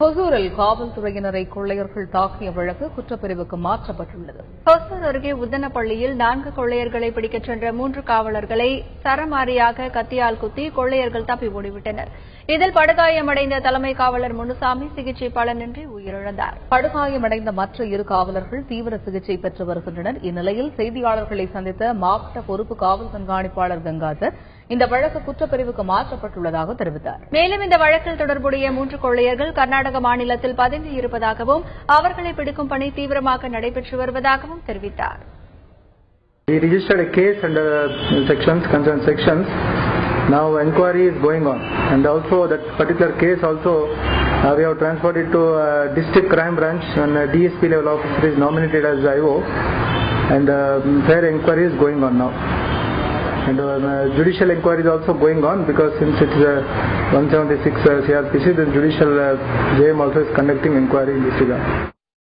ஹொசூரில் காவல்துறையினரை கொள்ளையர்கள் தாக்கிய வழக்கு குற்றப்பிரிவுக்கு மாற்றப்பட்டுள்ளது. ஹொசூர் அருகே உத்தனப்பள்ளியில் 4 கொள்ளையர்களை பிடிக்கச் சென்ற 3 காவலர்களை சரமாரியாக கத்தியால் குத்தி கொள்ளையர்கள் தப்பி ஓடிவிட்டனர். இதில் படுகாயமடைந்த தலைமை காவலர் முனுசாமி சிகிச்சை பலனின்றி உயிரிழந்தார். படுகாயமடைந்த மற்ற 2 காவலர்கள் தீவிர சிகிச்சை பெற்று வருகின்றனர். இந்நிலையில் செய்தியாளர்களை சந்தித்த மாவட்ட பொறுப்பு காவல் கண்காணிப்பாளர் கங்காதர் இந்த வழக்கு குற்றப்பிரிவுக்கு மாற்றப்பட்டுள்ளதாக தெரிவித்தார். மேலும் இந்த வழக்கில் தொடர்புடைய 3 கொள்ளையர்கள் கர்நாடக மாநிலத்தில் பதுங்கி இருப்பதாகவும் அவர்களை பிடிக்கும் பணி தீவிரமாக நடைபெற்று வருவதாகவும் தெரிவித்தார். We registered a case under concerned sections. Now inquiry is going on, and also that particular case also we have transferred it to district crime branch, and DSP level officer is nominated as IO, and fair inquiry is going on now. And judicial inquiry is also going on because since it is 176 CRPC, the judicial JM also is conducting inquiry in this regard.